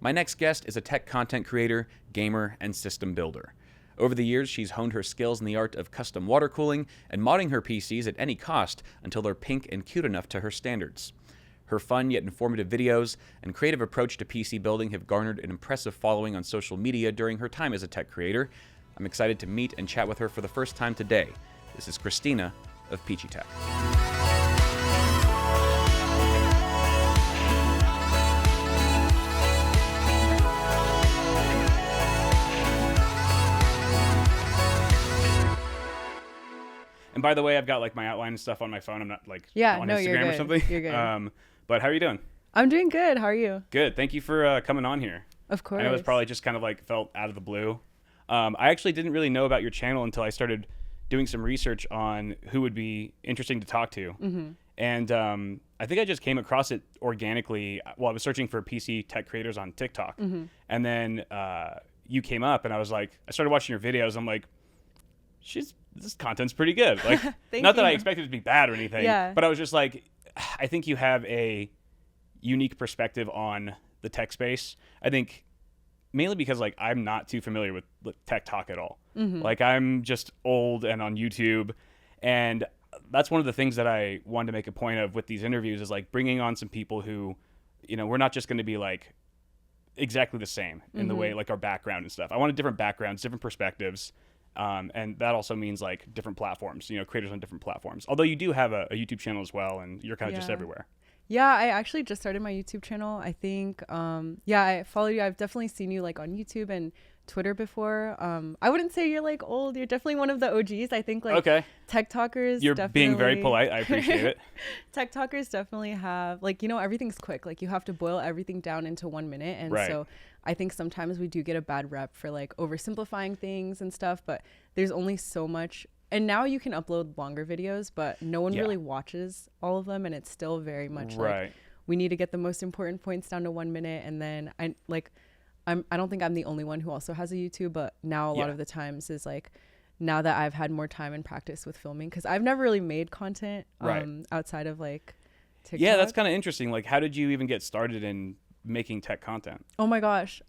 My next guest is a tech content creator, gamer, and system builder. Over the years, she's honed her skills in the art of custom water cooling and modding her PCs at any cost until they're pink and cute enough to her standards. Her fun yet informative videos and creative approach to PC building have garnered an impressive following on social media during her time as a tech creator. I'm excited to meet and chat with her for the first time today. This is Christina of Peachietech. And by the way, I've got like my outline and stuff on my phone. I'm not like on Instagram or something. You're good. But how are you doing? I'm doing good. How are you? Good. Thank you for coming on here. Of course. I know it was probably just kind of like felt out of the blue. I actually didn't really know about your channel until I started doing some research on who would be interesting to talk to. Mm-hmm. And I think I just came across it organically while I was searching for PC tech creators on TikTok. Mm-hmm. And then you came up and I was like, I started watching your videos. I'm like, this content's pretty good. Like, not that I expected it to be bad or anything, but I was just like, I think you have a unique perspective on the tech space. I think mainly because like I'm not too familiar with tech talk at all. Mm-hmm. Like I'm just old and on YouTube, and that's one of the things that I wanted to make a point of with these interviews is like bringing on some people who, we're not just going to be like exactly the same in the way like our background and stuff. I wanted different backgrounds, different perspectives. And that also means like different platforms, creators on different platforms. Although you do have a YouTube channel as well, and you're kind of just everywhere. Yeah, I actually just started my YouTube channel. I think, I follow you. I've definitely seen you like on YouTube and Twitter before. I wouldn't say you're like old. You're definitely one of the OGs. I think like TechTokers. You're being very polite. I appreciate it. TechTokers definitely have like, everything's quick. Like you have to boil everything down into 1 minute. And so I think sometimes we do get a bad rep for like oversimplifying things and stuff, but there's only so much. And now you can upload longer videos, but no one really watches all of them. And it's still very much like we need to get the most important points down to 1 minute. And then I don't think I'm the only one who also has a YouTube, but now a lot of the times is like now that I've had more time and practice with filming, because I've never really made content outside of like TikTok. Yeah, that's kind of interesting. Like, how did you even get started in making tech content? Oh my gosh.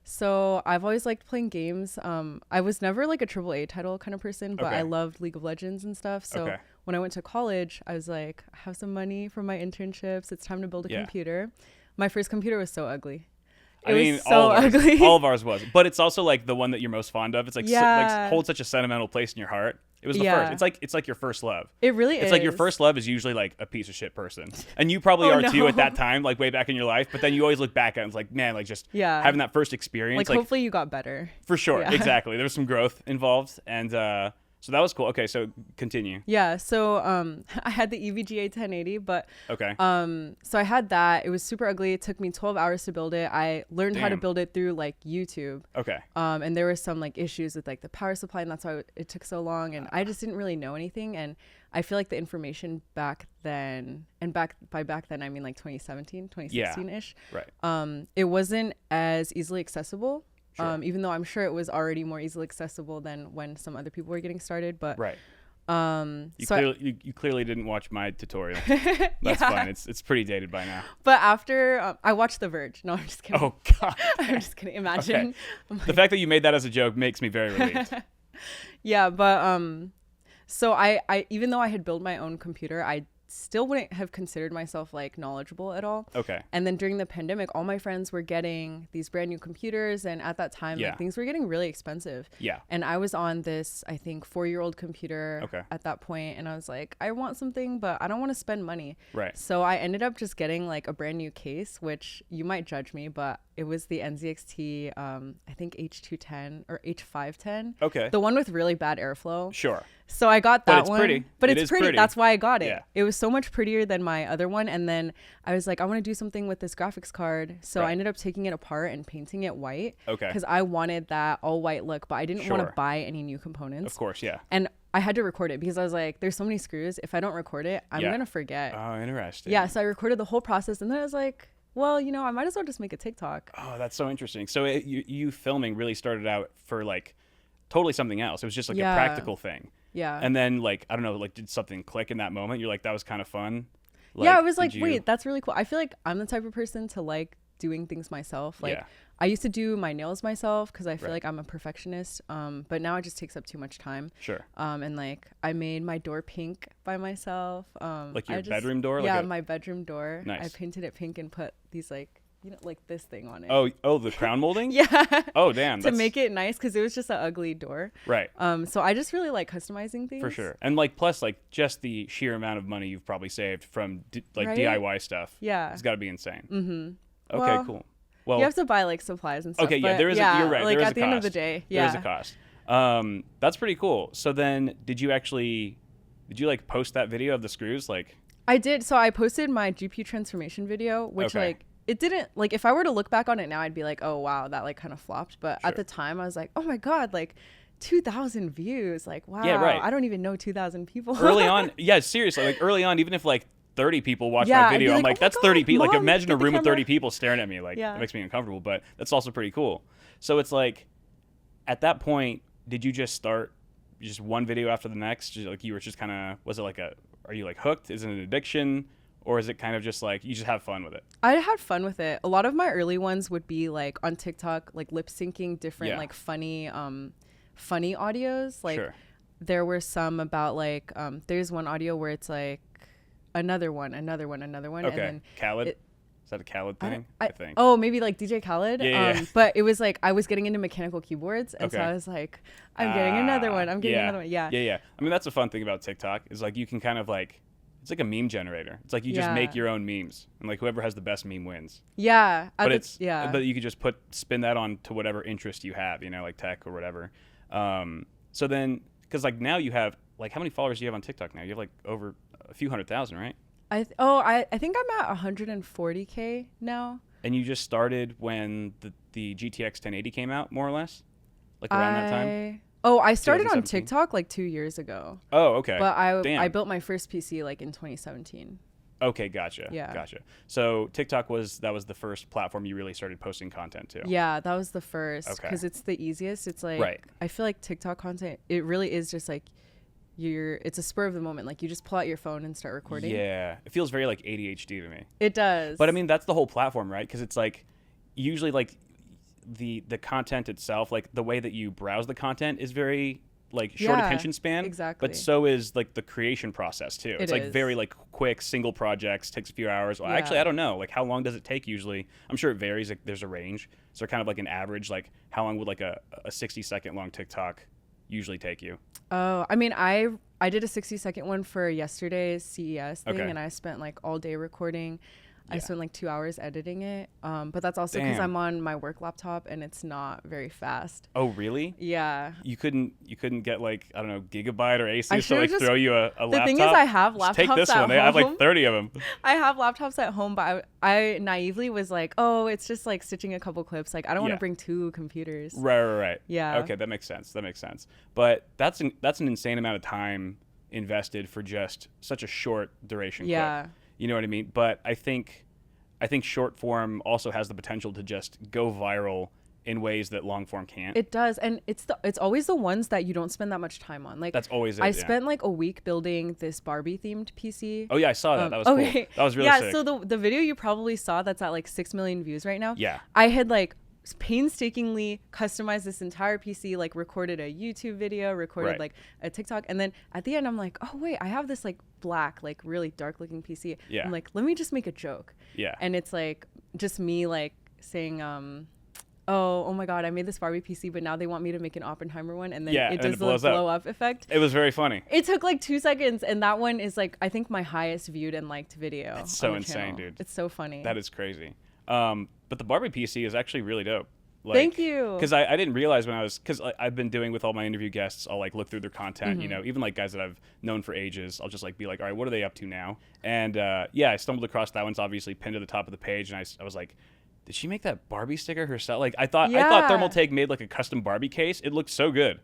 So I've always liked playing games. I was never like a AAA title kind of person, but I loved League of Legends and stuff. So when I went to college, I was like, I have some money from my internships. It's time to build a computer. My first computer was so ugly. It was so ugly. All of ours was, but it's also like the one that you're most fond of. It's like, holds such a sentimental place in your heart. It was the first. It's like your first love. It really is. It's like your first love is usually like a piece of shit person, and you probably are too at that time, like way back in your life. But then you always look back at it and it's like, man, like just having that first experience. Like hopefully you got better. For sure, exactly. There was some growth involved, and so that was cool. Okay, so continue. Yeah, so I had the EVGA 1080, but so I had that. It was super ugly. It took me 12 hours to build it. I learned how to build it through like YouTube. Okay. And there were some like issues with like the power supply, and that's why it took so long. And I just didn't really know anything. And I feel like the information back then, and by back then I mean like 2017, 2016-ish. Right. It wasn't as easily accessible. Sure. Even though I'm sure it was already more easily accessible than when some other people were getting started, but you clearly didn't watch my tutorial. That's fine. It's pretty dated by now. But after I watched The Verge. No, I'm just kidding. Oh God. I'm just kidding. Imagine. Okay. The fact that you made that as a joke makes me very relieved. Yeah, but so I even though I had built my own computer, I still wouldn't have considered myself like knowledgeable at all. Okay. And then during the pandemic, all my friends were getting these brand new computers, and at that time like, things were getting really expensive. Yeah. And I was on this, I think, 4-year-old computer at that point, and I was like, I want something, but I don't want to spend money. Right. So I ended up just getting like a brand new case, which you might judge me, but it was the NZXT I think H210 or H510. Okay. The one with really bad airflow. Sure. So I got that one. Pretty. But it's pretty. That's why I got it. Yeah. It was so much prettier than my other one. And then I was like, I want to do something with this graphics card. So I ended up taking it apart and painting it white. Okay. Because I wanted that all white look, but I didn't want to buy any new components. Of course, yeah. And I had to record it because I was like, there's so many screws. If I don't record it, I'm going to forget. Oh, interesting. Yeah. So I recorded the whole process, and then I was like, well, I might as well just make a TikTok. Oh, that's so interesting. So you filming really started out for like totally something else. It was just like a practical thing. Yeah. And then like, I don't know, like did something click in that moment? You're like, that was kind of fun. Like, yeah, it was like, wait, that's really cool. I feel like I'm the type of person to like doing things myself. Like I used to do my nails myself because I feel like I'm a perfectionist. But now it just takes up too much time. Sure. And like I made my door pink by myself. Like your bedroom door? Yeah, my bedroom door. Nice. I painted it pink and put these like, you know, like this thing on it. Oh, the crown molding? Yeah. Oh, damn. To make it nice because it was just an ugly door. Right. So I just really like customizing things. For sure. And like plus like just the sheer amount of money you've probably saved from DIY stuff. Yeah. It's got to be insane. Mm-hmm. Okay, cool. Well, you have to buy like supplies and stuff. Okay, yeah, there is. Yeah, you're right. Like there is at the end of the day, there is a cost. That's pretty cool. So then, did you like post that video of the screws? Like, I did. So I posted my GPU transformation video, which like it didn't like. If I were to look back on it now, I'd be like, oh wow, that like kind of flopped. But at the time, I was like, oh my god, like 2,000 views. Like wow, yeah, right. I don't even know 2,000 people. Early on, yeah, seriously, like early on, even if like 30 people watch my video, I'm like, that's 30 people. Like, imagine a room of 30 people staring at me. Like, it makes me uncomfortable, but that's also pretty cool. So it's like, at that point, did you just start just one video after the next? Just, like, you were just kind of, was it like are you like hooked? Is it an addiction? Or is it kind of just like, you just have fun with it? I had fun with it. A lot of my early ones would be like on TikTok, like lip syncing different, like funny audios. Like, there were some about like, there's one audio where it's like, another one. Okay. And then Khaled? Is that a Khaled thing? I think. Oh, maybe like DJ Khaled. Yeah. But it was like I was getting into mechanical keyboards, and so I was like, I'm getting another one. I'm getting another one. Yeah. Yeah. I mean, that's a fun thing about TikTok is like you can kind of like, it's like a meme generator. It's like you just make your own memes, and like whoever has the best meme wins. Yeah. But but you could just spin that on to whatever interest you have, you know, like tech or whatever. So then, because like now you have like, how many followers do you have on TikTok now? You have like over a few 100,000, right? I think I'm at 140K now. And you just started when the GTX 1080 came out, more or less, like around that time. I started on TikTok like 2 years ago. Oh, okay. But I built my first PC like in 2017. Okay, gotcha. Yeah. Gotcha. So TikTok was the first platform you really started posting content to. Yeah, that was the first because it's the easiest. It's like I feel like TikTok content, it really is just like it's a spur of the moment. Like you just pull out your phone and start recording. Yeah, it feels very like ADHD to me. It does. But I mean, that's the whole platform, right? Because it's like usually like the content itself, like the way that you browse the content is very like short attention span. Exactly. But so is like the creation process too. It's like very like quick single projects, takes a few hours. Well, actually, I don't know. Like how long does it take usually? I'm sure it varies. Like there's a range. So kind of like an average, like how long would like a 60-second long TikTok usually take you? Oh, I mean, I did a 60-second one for yesterday's CES thing, and I spent like all day recording. I spent like 2 hours editing it. But that's also because I'm on my work laptop and it's not very fast. Oh, really? Yeah. You couldn't get like, I don't know, Gigabyte or Asus to like throw you a laptop? The thing is, I have laptops take this at one. home. I have like 30 of them. I have laptops at home, but I naively was like, oh, it's just like stitching a couple clips. Like I don't want to bring 2 computers. Right. Yeah. Okay, that makes sense. But that's an insane amount of time invested for just such a short duration clip. You know what I mean? But I think short form also has the potential to just go viral in ways that long form can't. It does, and it's always the ones that you don't spend that much time on. Like that's always it. I spent like a week building this Barbie themed PC. Oh yeah, I saw that. That was cool. That was really sick. Yeah, so the video you probably saw that's at like 6 million views right now. Yeah. I had like painstakingly customized this entire PC, like recorded a YouTube video, recorded like a TikTok, and then at the end I'm like, oh wait, I have this like black, like really dark looking PC. Yeah. I'm like, let me just make a joke. Yeah. And it's like just me like saying oh my god, I made this Barbie PC, but now they want me to make an Oppenheimer one, and then it does the blow up effect. It was very funny. It took like 2 seconds, and that one is like I think my highest viewed and liked video. It's so insane, dude. It's so funny. That is crazy. But the Barbie PC is actually really dope. Like, thank you. Because I didn't realize because I've been doing with all my interview guests, I'll like look through their content, you know, even like guys that I've known for ages, I'll just like be like, all right, what are they up to now? And I stumbled across that one's obviously pinned to the top of the page, and I was like, did she make that Barbie sticker herself? Like I thought Thermaltake made like a custom Barbie case. It looked so good.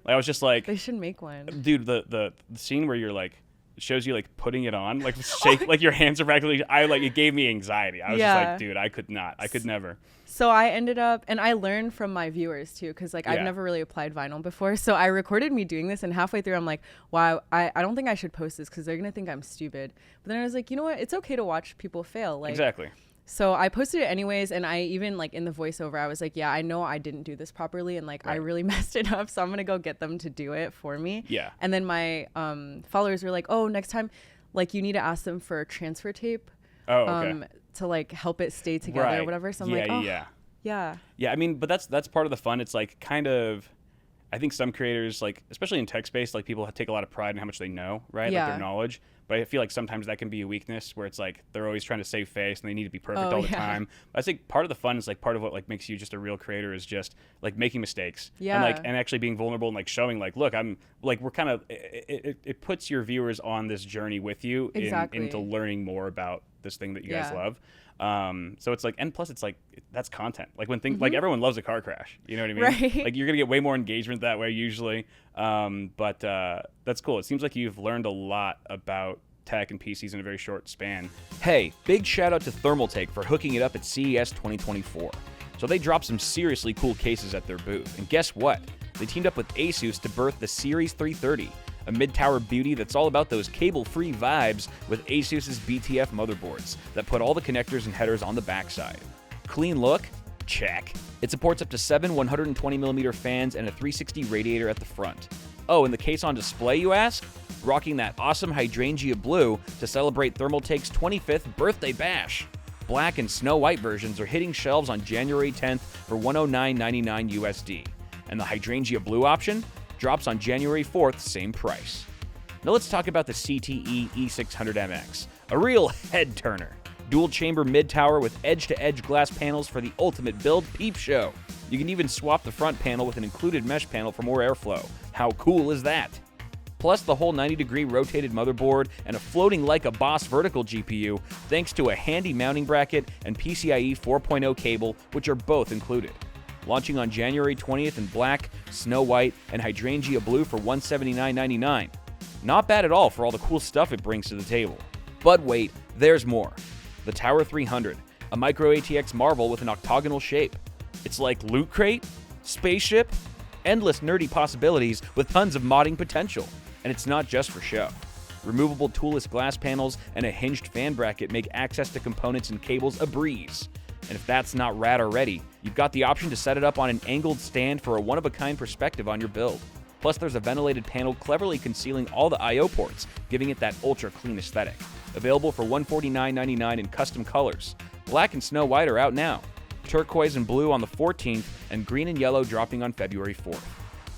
Like, I was just like, they should make one. Dude, the scene where you're like, it shows you like putting it on, like shake, like your hands are practically. It gave me anxiety. I was just like, dude, I could never. So I ended up, and I learned from my viewers too, because like I've never really applied vinyl before. So I recorded me doing this, and halfway through I'm like, wow, I don't think I should post this because they're gonna think I'm stupid. But then I was like, you know what? It's okay to watch people fail. Like exactly. So I posted it anyways, and I even like in the voiceover, I was like, yeah, I know I didn't do this properly, and like I really messed it up, so I'm gonna go get them to do it for me. Yeah. And then my followers were like, oh, next time, like you need to ask them for transfer tape. Oh, okay. To like help it stay together or whatever. So I'm like, oh, yeah. Yeah, I mean, but that's part of the fun. It's like kind of, I think some creators, like especially in tech space, like people take a lot of pride in how much they know, right? Yeah. Like their knowledge. But I feel like sometimes that can be a weakness where it's like they're always trying to save face and they need to be perfect all the time. But I think part of the fun is like part of what like makes you just a real creator is just like making mistakes. Yeah. And like and actually being vulnerable and like showing like, look, I'm like we're kind of it puts your viewers on this journey with you into learning more about this thing that you guys love. So it's like, and plus it's like that's content. Like when things like everyone loves a car crash, you know what I mean? Right. Like you're gonna get way more engagement that way usually. But that's cool. It seems like you've learned a lot about tech and PCs in a very short span. Hey, big shout out to Thermaltake for hooking it up at CES 2024. So they dropped some seriously cool cases at their booth, and guess what? They teamed up with Asus to birth the Series 330. A mid-tower beauty that's all about those cable-free vibes with Asus's BTF motherboards that put all the connectors and headers on the backside. Clean look? Check. It supports up to 7 120mm fans and a 360 radiator at the front. Oh, and the case on display, you ask? Rocking that awesome hydrangea blue to celebrate Thermaltake's 25th birthday bash. Black and snow white versions are hitting shelves on January 10th for $109.99 USD. And the hydrangea blue option drops on January 4th, same price. Now let's talk about the CTE E600MX, a real head turner. Dual chamber mid-tower with edge-to-edge glass panels for the ultimate build peep show. You can even swap the front panel with an included mesh panel for more airflow. How cool is that? Plus the whole 90-degree rotated motherboard and a floating like a boss vertical GPU thanks to a handy mounting bracket and PCIe 4.0 cable, which are both included. Launching on January 20th in black, snow white, and hydrangea blue for $179.99. Not bad at all for all the cool stuff it brings to the table. But wait, there's more. The Tower 300, a micro ATX marvel with an octagonal shape. It's like Loot Crate, Spaceship, endless nerdy possibilities with tons of modding potential. And it's not just for show. Removable toolless glass panels and a hinged fan bracket make access to components and cables a breeze. And if that's not rad already, you've got the option to set it up on an angled stand for a one-of-a-kind perspective on your build. Plus, there's a ventilated panel cleverly concealing all the I/O ports, giving it that ultra-clean aesthetic. Available for $149.99 in custom colors. Black and snow white are out now. Turquoise and blue on the 14th, and green and yellow dropping on February 4th.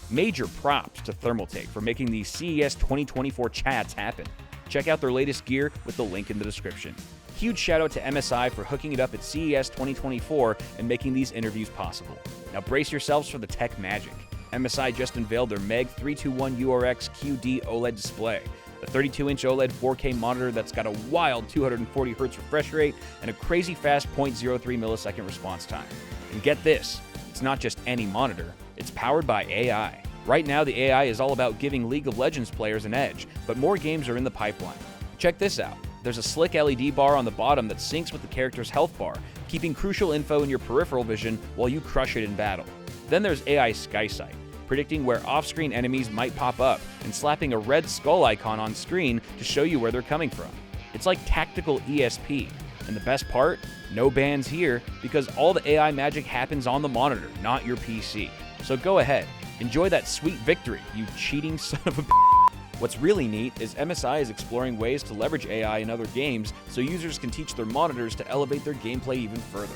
Major props to Thermaltake for making these CES 2024 chats happen. Check out their latest gear with the link in the description. Huge shout out to MSI for hooking it up at CES 2024 and making these interviews possible. Now brace yourselves for the tech magic. MSI just unveiled their MEG 321 URX QD OLED display, a 32-inch OLED 4K monitor that's got a wild 240Hz refresh rate and a crazy fast 0.03 millisecond response time. And get this, it's not just any monitor, it's powered by AI. Right now, the AI is all about giving League of Legends players an edge, but more games are in the pipeline. Check this out. There's a slick LED bar on the bottom that syncs with the character's health bar, keeping crucial info in your peripheral vision while you crush it in battle. Then there's AI SkySight, predicting where off-screen enemies might pop up and slapping a red skull icon on screen to show you where they're coming from. It's like tactical ESP. And the best part? No bans here, because all the AI magic happens on the monitor, not your PC. So go ahead, enjoy that sweet victory, you cheating son of a b****. What's really neat is MSI is exploring ways to leverage AI in other games so users can teach their monitors to elevate their gameplay even further.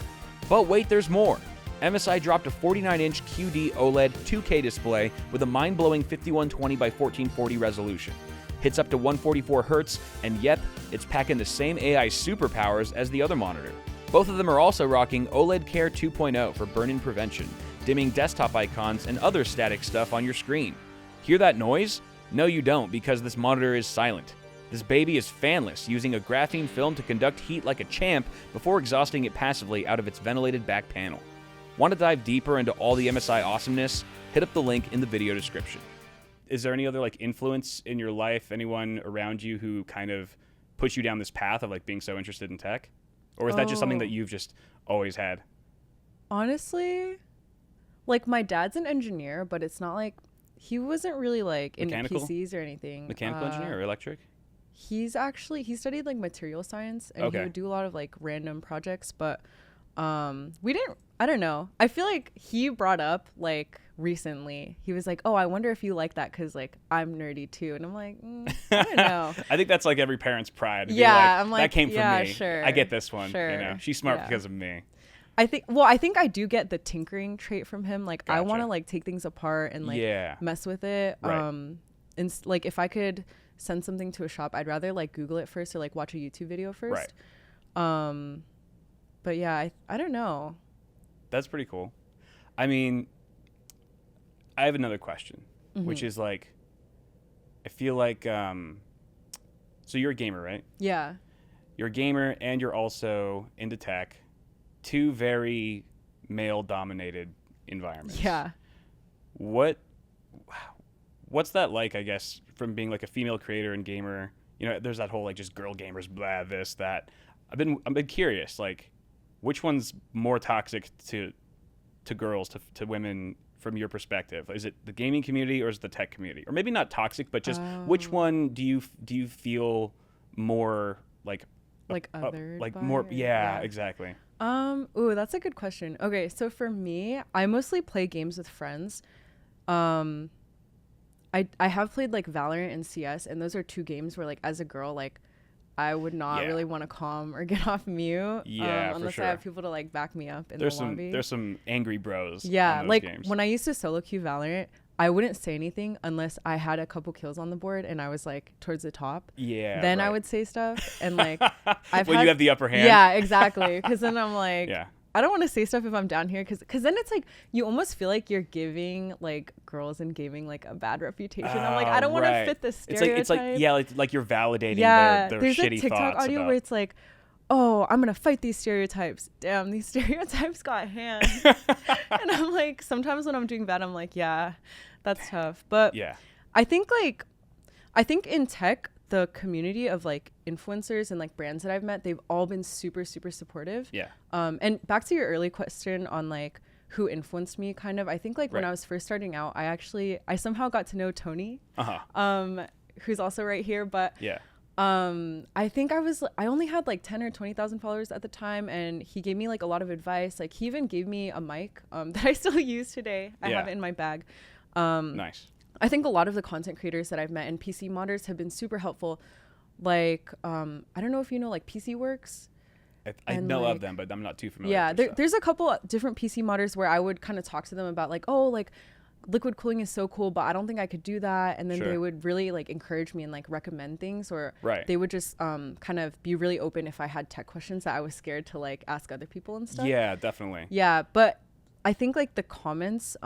But wait, there's more. MSI dropped a 49-inch QD OLED 2K display with a mind-blowing 5120 by 1440 resolution. Hits up to 144 Hz, and yep, it's packing the same AI superpowers as the other monitor. Both of them are also rocking OLED Care 2.0 for burn-in prevention, dimming desktop icons and other static stuff on your screen. Hear that noise? No, you don't, because this monitor is silent. This baby is fanless, using a graphene film to conduct heat like a champ before exhausting it passively out of its ventilated back panel. Want to dive deeper into all the MSI awesomeness? Hit up the link in the video description. Is there any other influence in your life, anyone around you who kind of pushed you down this path of being so interested in tech? Or is that just something that you've just always had? Honestly, my dad's an engineer, but it's not he wasn't really in Mechanical? PCs or anything. Mechanical engineer or electric? He studied like material science, and he would do a lot of like random projects, but I don't know. I feel like he brought up like recently, he was like, oh, I wonder if you like that because like I'm nerdy too. And I'm like, I don't know. I think that's like every parent's pride. Yeah, I'm like, that came from me. Sure. I get this one. Sure. You know, she's smart because of me. I think I do get the tinkering trait from him. Like, gotcha. I want to like take things apart and like mess with it. Right. And like if I could send something to a shop, I'd rather like Google it first or like watch a YouTube video first. Right. But yeah, I don't know. That's pretty cool. I mean, I have another question, which is like, I feel like, so you're a gamer, right? Yeah. You're a gamer and you're also into tech. Two very male-dominated environments. Yeah. What's that like, I guess, from being like a female creator and gamer? You know, there's that whole like just girl gamers, blah, this, that. I've been curious, like, which one's more toxic to girls, to women from your perspective? Is it the gaming community or is it the tech community? Or maybe not toxic, but just which one do you feel more like othered like by, more? Yeah, exactly. Ooh, that's a good question. Okay, so for me, I mostly play games with friends. I have played like Valorant and CS, and those are two games where like as a girl, like I would not really want to calm or get off mute. Yeah, unless for sure. I have people to like back me up in the lobby. There's some angry bros. Yeah, on those like games. when I used to solo queue Valorant, I wouldn't say anything unless I had a couple kills on the board and I was like towards the top. Yeah. Then I would say stuff and like you have the upper hand. Yeah, exactly. Because then I'm like, yeah. I don't want to say stuff if I'm down here because then it's like you almost feel like you're giving like girls in gaming like a bad reputation. I'm like, I don't want to fit this stereotype. It's like you're validating their there's shitty a TikTok thoughts audio about... where it's like, oh, I'm gonna fight these stereotypes. Damn, these stereotypes got hands. And I'm like, sometimes when I'm doing that, I'm like, yeah, that's tough. But yeah, I think in tech, the community of like influencers and like brands that I've met, they've all been super, super supportive. Yeah. And back to your early question on like who influenced me kind of, I think like when I was first starting out, I somehow got to know Tony, who's also right here. But yeah. I think I only had like 10 or 20,000 followers at the time. And he gave me like a lot of advice. Like he even gave me a mic, that I still use today. I have it in my bag. Nice. I think a lot of the content creators that I've met and PC modders have been super helpful. Like, I don't know if you know, like PC Works. I know of them, but I'm not too familiar. Yeah, there's a couple different PC modders where I would kind of talk to them about like, oh, like liquid cooling is so cool, but I don't think I could do that. And then they would really like encourage me and like recommend things, or they would just kind of be really open if I had tech questions that I was scared to like ask other people and stuff. Yeah, definitely. Yeah, but I think like the comments,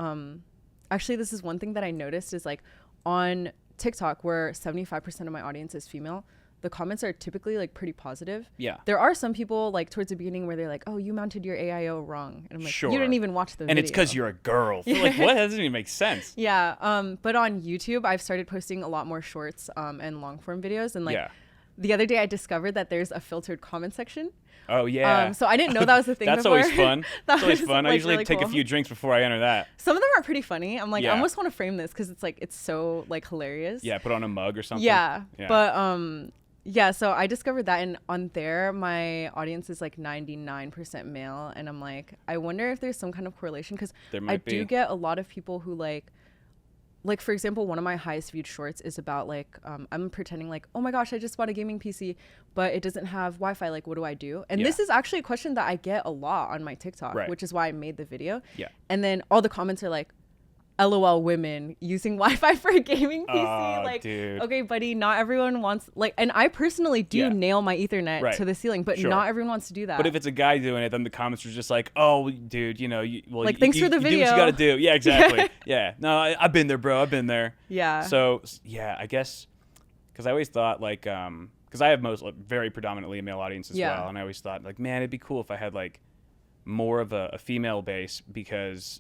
actually, this is one thing that I noticed is like on TikTok, where 75% of my audience is female, the comments are typically like pretty positive. Yeah. There are some people like towards the beginning where they're like, oh, you mounted your AIO wrong. And I'm like, you didn't even watch the video. And it's because you're a girl. Like, what? That doesn't even make sense. Yeah. But on YouTube, I've started posting a lot more shorts and long form videos. And like the other day I discovered that there's a filtered comment section. Oh, yeah. So I didn't know that was a thing That's before. always fun. That's always fun. Like, I usually really take a few drinks before I enter that. Some of them are pretty funny. I'm like, I almost want to frame this because it's like, it's so like hilarious. Yeah, put on a mug or something. Yeah. But yeah, so I discovered that, and on there, my audience is like 99% male, and I'm like, I wonder if there's some kind of correlation, because I do get a lot of people who like for example, one of my highest viewed shorts is about like, I'm pretending like, oh my gosh, I just bought a gaming PC, but it doesn't have Wi-Fi. Like, what do I do? And this is actually a question that I get a lot on my TikTok, which is why I made the video. Yeah. And then all the comments are like, LOL women using Wi-Fi for a gaming PC. Like, dude. Okay, buddy, not everyone wants like, and I personally do nail my Ethernet to the ceiling, but not everyone wants to do that. But if it's a guy doing it, then the comments are just like, oh, dude, you know, like, thanks for the video. You do what you got to do. Yeah, exactly. Yeah. No, I've been there, bro. I've been there. Yeah. So yeah, I guess because I always thought like, because I have very predominantly a male audience as well, and I always thought like, man, it'd be cool if I had like more of a female base, because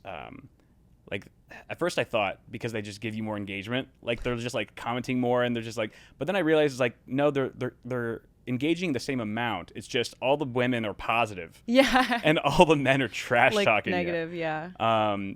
like at first I thought because they just give you more engagement, like they're just like commenting more, and they're just like, but then I realized it's like, no, they're engaging the same amount. It's just all the women are positive, and all the men are trash talking, like negative,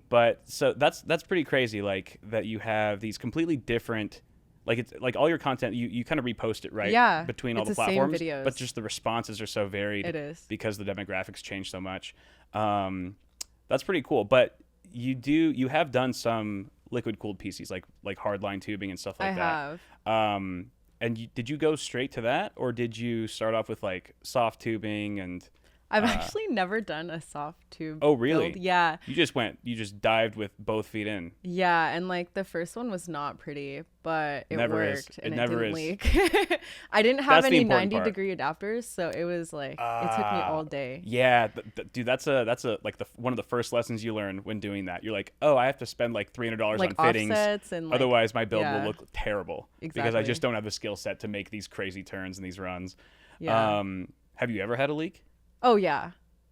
But so that's pretty crazy, like that you have these completely different Like it's like all your content, you kind of repost it, right? Yeah, Between all the it's the same platforms, videos. but just the responses are so varied. It is. Because the demographics change so much. That's pretty cool. But you have done some liquid cooled PCs, like hardline tubing and stuff like that. I have. And did you go straight to that, or did you start off with like soft tubing and? I've actually never done a soft tube. Oh, really? Build. Yeah. You just dived with both feet in. Yeah, and like the first one was not pretty, but it never worked is. and It it never didn't is. leak. I didn't have That's the any important 90-degree adapters, so it was like it took me all day. Yeah, dude, that's a like one of the first lessons you learn when doing that. You're like, oh, I have to spend like $300 Like on fittings, offsets and like, otherwise my build will yeah. look terrible because I Exactly. just don't have the skill set to make these crazy turns and these runs. Yeah. Have you ever had a leak? Oh yeah.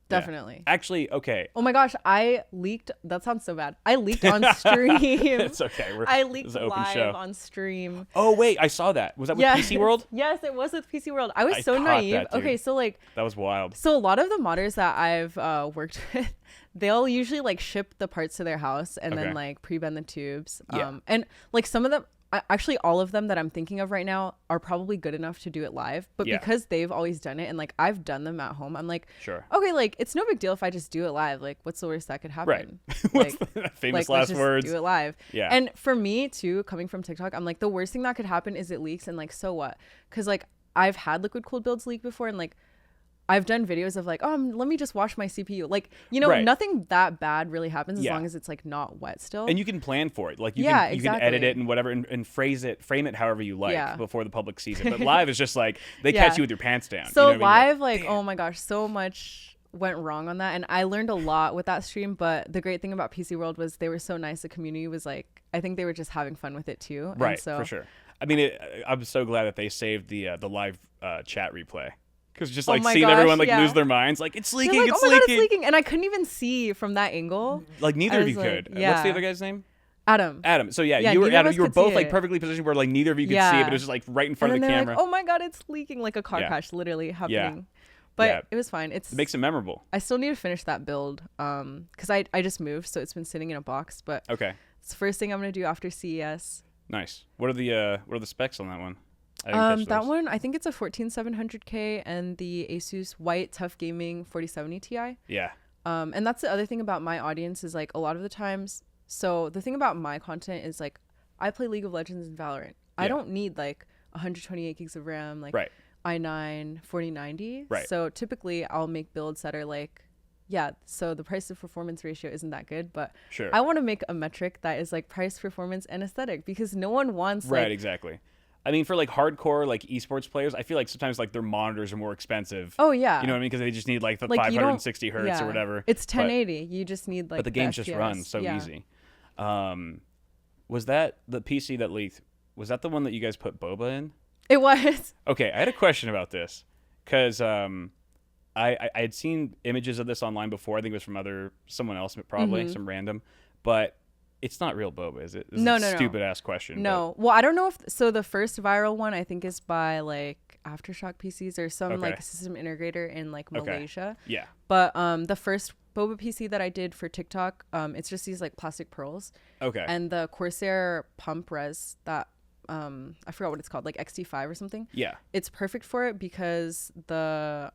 Definitely. Yeah. Actually, okay. Oh my gosh, I leaked. That sounds so bad. I leaked on stream. It's okay. I this leaked is an open live show. on stream. Oh wait, I saw that. Was that with Yes. PC World? Yes, it was with PC World. I was I so caught naive. that, dude. Okay, so like, That was wild. so a lot of the modders that I've worked with, they'll usually like ship the parts to their house and Okay. then like pre-bend the tubes. Yeah. And like some of them, actually all of them that I'm thinking of right now are probably good enough to do it live. But Yeah. because they've always done it and like I've done them at home, I'm like, Sure. okay, like it's no big deal if I just do it live. Like what's the worst that could happen? Right. What's Like, the famous let's last just words? do it live. Yeah. And for me too, coming from TikTok, I'm like, the worst thing that could happen is it leaks, and like, so what? Because like I've had liquid cooled builds leak before, and like I've done videos of like, oh, let me just wash my CPU. Like, you know, Right. nothing that bad really happens as Yeah. long as it's like not wet still. And you can plan for it. Like you Yeah, can edit exactly. it and whatever and frame it however you like Yeah. before the public sees it. But live is just like they Yeah. catch you with your pants down. So you know what I mean? live, like, oh my gosh, so much went wrong on that, and I learned a lot with that stream. But the great thing about PC World was they were so nice. The community was like, I think they were just having fun with it too. Right, And so for sure. I mean, I'm so glad that they saved the live chat replay. Because just like my seeing gosh, everyone like yeah. lose their minds, like it's they're leaking, like, it's oh my leaking. god, it's leaking, and I couldn't even see from that angle. Like neither I of you was like, could. What's yeah. the other guy's name? Adam. Adam. So yeah, Yeah, you were neither of Adam. us You were could see both like it. perfectly positioned where like neither of you could see it, Yeah. but it was just like right in front And of then the they're camera. like, oh my god, it's leaking, like a car Yeah. crash literally happening. But Yeah. it was fine. It It makes it memorable. I still need to finish that build because I just moved, so it's been sitting in a box. But Okay, it's the first thing I'm gonna do after CES. nice. What are the specs on that one? I didn't catch That those. one, I think it's a 14700K and the Asus White Tough Gaming 4070 Ti. Yeah. And that's the other thing about my audience is like a lot of the times. So the thing about my content is like I play League of Legends and Valorant. I Yeah. don't need like 128 gigs of RAM, like Right. i9 4090. Right. So typically I'll make builds that are like, yeah, so the price to performance ratio isn't that good, but Sure. I want to make a metric that is like price, performance, and aesthetic, because no one wants Right, like, exactly. I mean, for like hardcore like esports players, I feel like sometimes like their monitors are more expensive. oh yeah, You know what I mean? Because they just need like the Like, you don't- 560 hertz yeah. or whatever. It's But- 1080. You just need like but the games just FPS. run so Yeah. easy. Was that the PC that leaked? Was that the one that you guys put Boba in? It was. Okay, I had a question about this because I had seen images of this online before. I think it was from someone else, probably some random, but it's not real Boba, is it? This No, is a no, no. stupid ass question. No. Well, I don't know if so. The first viral one I think is by like Aftershock PCs or some Okay. like system integrator in like Okay. Malaysia. But yeah. But the first Boba PC that I did for TikTok, it's just these like plastic pearls, Okay. and the Corsair pump res that I forgot what it's called, like XT5 or something. Yeah. It's perfect for it because the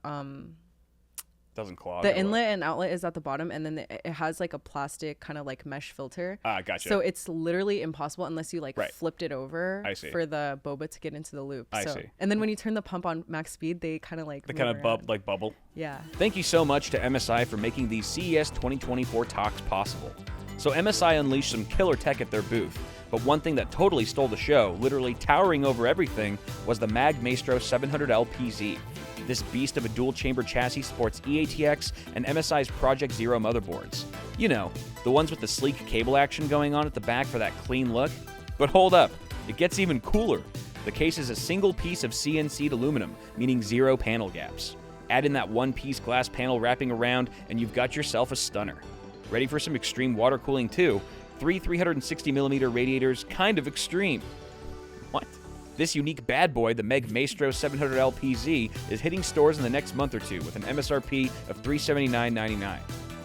Doesn't clog. the or what? inlet and outlet is at the bottom, and then it has like a plastic kind of like mesh filter. Gotcha. So it's literally impossible unless you like Right. flipped it over I see. for the boba to get into the loop. I so, see. And then when you turn the pump on max speed, they kind of like the move kind of around. bubble. Yeah. Thank you so much to MSI for making these CES 2024 talks possible. So MSI unleashed some killer tech at their booth, but one thing that totally stole the show, literally towering over everything, was the Mag Maestro 700L PZ. This beast of a dual-chamber chassis sports EATX and MSI's Project Zero motherboards. You know, the ones with the sleek cable action going on at the back for that clean look. But hold up, it gets even cooler. The case is a single piece of CNC'd aluminum, meaning zero panel gaps. Add in that one-piece glass panel wrapping around, and you've got yourself a stunner. Ready for some extreme water cooling too? 360mm radiators, kind of extreme. What? This unique bad boy, the Meg Maestro 700L PZ, is hitting stores in the next month or two with an MSRP of $379.99.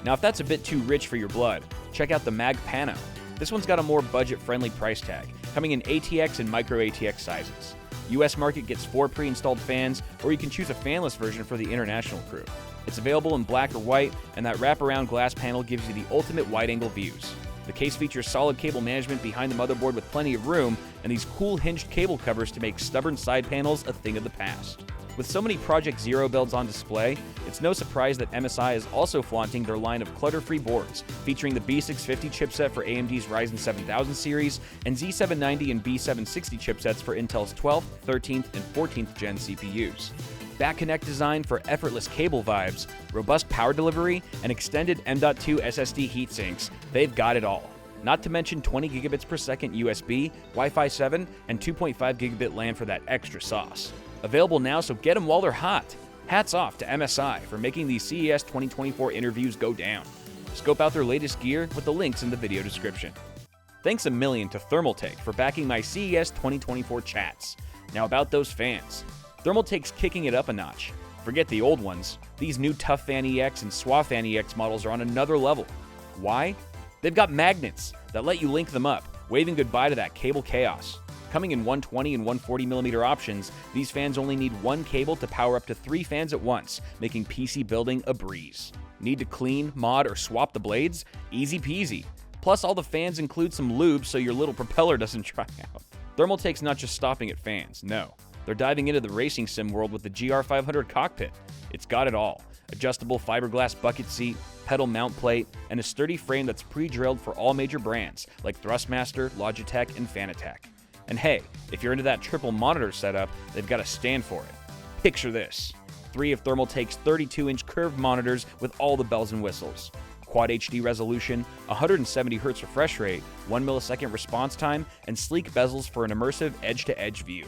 Now, if that's a bit too rich for your blood, check out the Mag Pano. This one's got a more budget-friendly price tag, coming in ATX and micro ATX sizes. US market gets 4 pre-installed fans, or you can choose a fanless version for the international crew. It's available in black or white, and that wraparound glass panel gives you the ultimate wide-angle views. The case features solid cable management behind the motherboard with plenty of room, and these cool hinged cable covers to make stubborn side panels a thing of the past. With so many Project Zero builds on display, it's no surprise that MSI is also flaunting their line of clutter-free boards, featuring the B650 chipset for AMD's Ryzen 7000 series, and Z790 and B760 chipsets for Intel's 12th, 13th, and 14th gen CPUs. Back Connect design for effortless cable vibes, robust power delivery, and extended M.2 SSD heatsinks, they've got it all. Not to mention 20 gigabits per second USB, Wi-Fi 7, and 2.5 gigabit LAN for that extra sauce. Available now, so get them while they're hot. Hats off to MSI for making these CES 2024 interviews go down. Scope out their latest gear with the links in the video description. Thanks a million to Thermaltake for backing my CES 2024 chats. Now about those fans. Thermaltake's kicking it up a notch. Forget the old ones. These new Tough Fan EX and Suave Fan EX models are on another level. Why? They've got magnets that let you link them up, waving goodbye to that cable chaos. Coming in 120 and 140mm options, these fans only need one cable to power up to 3 fans at once, making PC building a breeze. Need to clean, mod, or swap the blades? Easy peasy. Plus, all the fans include some lube so your little propeller doesn't dry out. Thermaltake's not just stopping at fans, no. They're diving into the racing sim world with the GR500 cockpit. It's got it all. Adjustable fiberglass bucket seat, pedal mount plate, and a sturdy frame that's pre-drilled for all major brands like Thrustmaster, Logitech, and Fanatec. And hey, if you're into that triple monitor setup, they've got a stand for it. Picture this: 3 of Thermaltake's 32-inch curved monitors with all the bells and whistles. Quad HD resolution, 170Hz refresh rate, 1 millisecond response time, and sleek bezels for an immersive edge-to-edge view.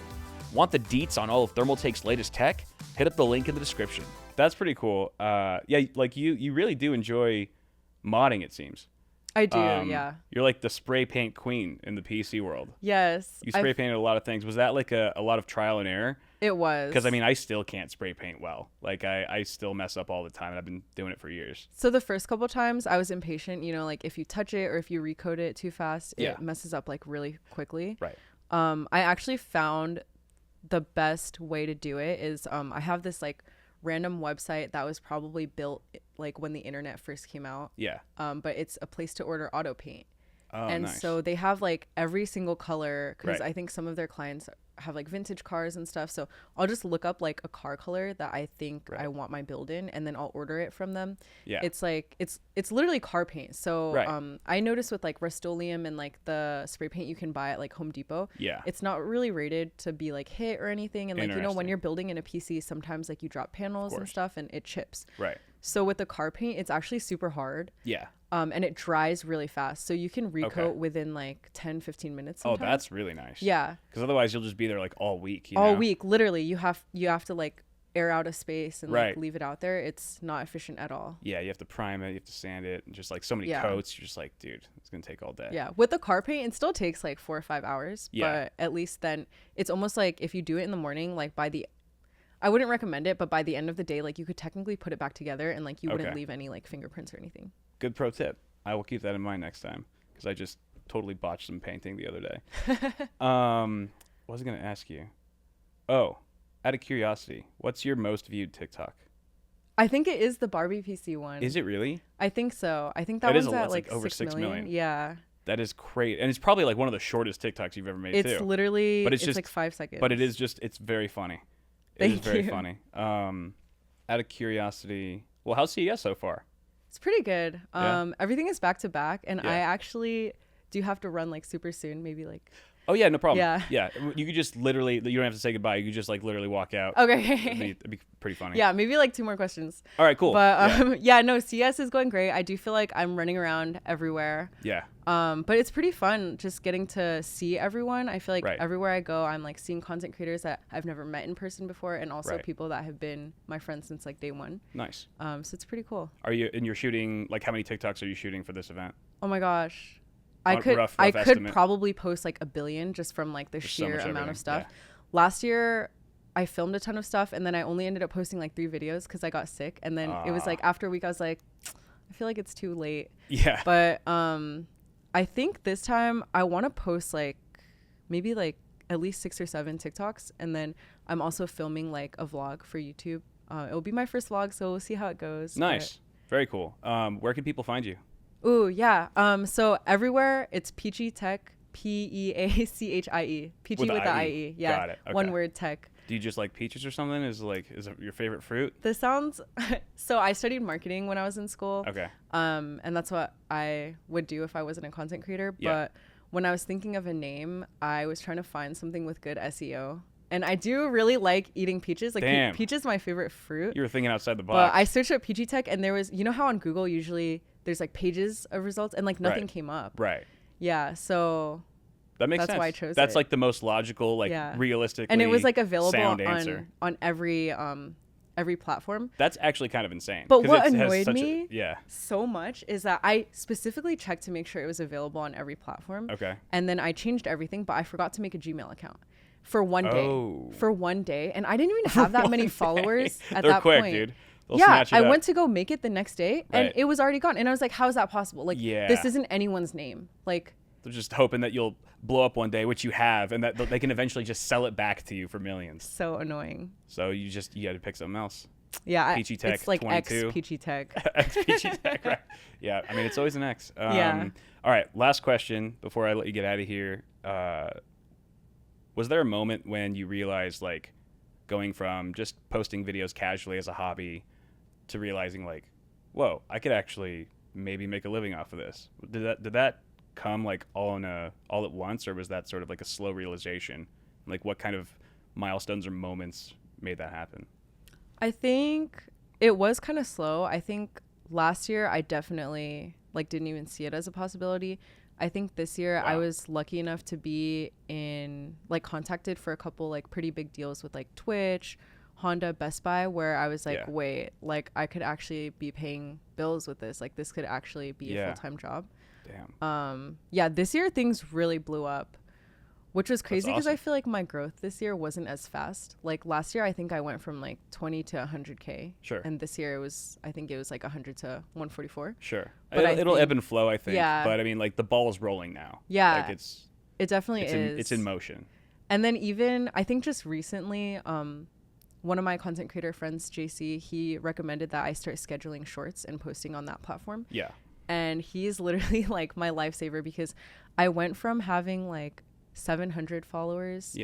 Want the deets on all of Thermaltake's latest tech? Hit up the link in the description. That's pretty cool. Yeah, like you really do enjoy modding, it seems. I do, yeah. You're like the spray paint queen in the PC world. Yes. You spray painted a lot of things. Was that like a lot of trial and error? It was. Because, I mean, I still can't spray paint well. Like, I still mess up all the time, and I've been doing it for years. So the first couple times, I was impatient. You know, like, if you touch it or if you recode it too fast, it messes up, like, really quickly. Right. I actually found the best way to do it is I have this, like, random website that was probably built like when the internet first came out. Yeah. But it's a place to order auto paint. Oh, and nice. so they have like every single color because Right. I think some of their clients have like vintage cars and stuff. So I'll just look up like a car color that I think I want my build in, and then I'll order it from them. Yeah. It's like it's literally car paint. So Right. I noticed with like Rust-Oleum and like the spray paint you can buy at like Home Depot. Yeah. It's not really rated to be like hit or anything. And like, you know, when Interesting. you're building in a PC, sometimes like you drop panels and stuff and it chips. Right. So with the car paint, it's actually super hard. Yeah. And it dries really fast. So you can recoat Okay. within like 10, 15 minutes. Oh, Sometimes. that's really nice. Yeah. Because otherwise you'll just be there like all week. You All know? week. Literally, you have to like air out a space and like Right. leave it out there. It's not efficient at all. Yeah, you have to prime it, you have to sand it, and just like so many Yeah. coats. You're just like, dude, it's going to take all day. Yeah. With the car paint, it still takes like 4 or 5 hours. Yeah. But at least then it's almost like if you do it in the morning, like I wouldn't recommend it, but by the end of the day, like you could technically put it back together and like you wouldn't Okay. leave any like fingerprints or anything. Good pro tip. I will keep that in mind next time because I just totally botched some painting the other day. What was I going to ask you? Oh, out of curiosity, what's your most viewed TikTok? I think it is the Barbie PC one. Is it really? I think so. I think that That is one's a lot. at It's like like over 6 million. Yeah. That is great. And it's probably like one of the shortest TikToks you've ever made It's too. literally, But it's just like 5 seconds. But it is just, it's very funny. It is Thank very you. funny. Out of curiosity, well, how's CES so far? It's pretty good. Yeah. Everything is back to back, and Yeah. I actually do have to run like super soon, maybe like. Oh yeah, no problem. Yeah. Yeah, you could just literally, you don't have to say goodbye. You could just like literally walk out. Okay. It'd be pretty funny. Yeah, maybe like 2 more questions. All right, cool. But yeah, no, CS is going great. I do feel like I'm running around everywhere. Yeah. But it's pretty fun just getting to see everyone. I feel like Right. everywhere I go, I'm like seeing content creators that I've never met in person before, and also Right. people that have been my friends since like day one. Nice. So it's pretty cool. You're shooting, like how many TikToks are you shooting for this event? Oh my gosh. I could rough I could estimate. probably post like 1 billion just from like the There's so sheer much amount everything, of stuff. yeah. Last year I filmed a ton of stuff, and then I only ended up posting like 3 videos because I got sick, and then it was like after a week I was like, I feel like it's too late. Yeah. But I think this time I want to post like maybe like at least 6 or 7 TikToks, and then I'm also filming like a vlog for YouTube. It'll be my first vlog, so we'll see how it goes. Nice. Very cool. Where can people find you? Ooh, yeah. So everywhere it's Peachietech, Peachie. Peachy with the IE. Yeah. Got it. Okay. One word tech. Do you just like peaches or something? Is it your favorite fruit? This sounds so I studied marketing when I was in school. Okay. And that's what I would do if I wasn't a content creator. Yeah. But when I was thinking of a name, I was trying to find something with good SEO. And I do really like eating peaches. Like peach is my favorite fruit. You were thinking outside the box. But I searched up Peachietech, and there was, you know how on Google usually there's like pages of results and like nothing came up. Right. Yeah. So that makes sense. That's why I chose That's like the most logical, like realistically and it was like available on every platform. That's actually kind of insane. But what annoyed me so much is that I specifically checked to make sure it was available on every platform. Okay. And then I changed everything, but I forgot to make a Gmail account for one day. For one day. And I didn't even have that many followers at that quick, point. Dude. I went to go make it the next day and it was already gone. And I was like, how is that possible? Like, this isn't anyone's name. Like, they're just hoping that you'll blow up one day, which you have, and that they can eventually just sell it back to you for millions. So annoying. So you had to pick something else. Yeah, Peachietech, it's like 22. X Peachietech. X Peachietech, right? Yeah, I mean it's always an X. All right, last question before I let you get out of here. Was there a moment when you realized, like, going from just posting videos casually as a hobby to realizing, like, whoa, I could actually maybe make a living off of this? Did that come like all at once, or was that sort of like a slow realization? Like, what kind of milestones or moments made that happen? I think it was kind of slow. I think last year I definitely like didn't even see it as a possibility. I think this year I was lucky enough to be contacted for a couple like pretty big deals with like Twitch, Honda, Best Buy, where I was like, wait, like I could actually be paying bills with this. Like this could actually be a full-time job. Damn. This year things really blew up, which was crazy because awesome. I feel like my growth this year wasn't as fast. Like last year, I think I went from like 20 to 100K. Sure. And this year I think it was like 100 to 144. Sure. But it'll ebb and flow, I think. Yeah. But I mean, like the ball is rolling now. Yeah. Like it definitely is. It's in motion. And then even I think just recently, one of my content creator friends, JC, he recommended that I start scheduling shorts and posting on that platform. Yeah. And he's literally like my lifesaver because I went from having like 700 followers.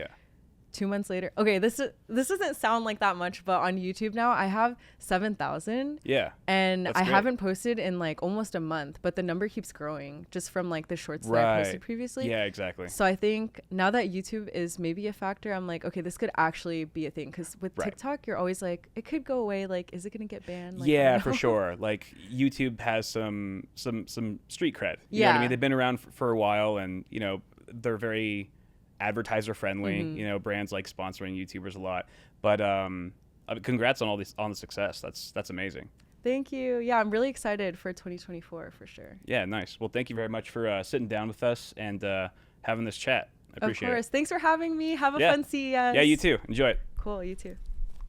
2 months later. Okay, this doesn't sound like that much, but on YouTube now I have 7,000. Yeah. And That's I great. haven't posted in like almost a month, but the number keeps growing just from like the shorts that I posted previously. Yeah, exactly. So I think now that YouTube is maybe a factor, I'm like, okay, this could actually be a thing. Because with TikTok, you're always like, it could go away. Like, is it going to get banned? Like, yeah, for sure. Like YouTube has some street cred. You know what I mean? They've been around for a while, and you know they're very advertiser friendly. You know, brands like sponsoring YouTubers a lot. But congrats on on the success. That's amazing. Thank you. Yeah, I'm really excited for 2024 for sure. Yeah, nice. Well, thank you very much for sitting down with us and having this chat. I appreciate it. Of course. Thanks for having me. Have a fun CES. Yeah, you too. Enjoy it. Cool. You too.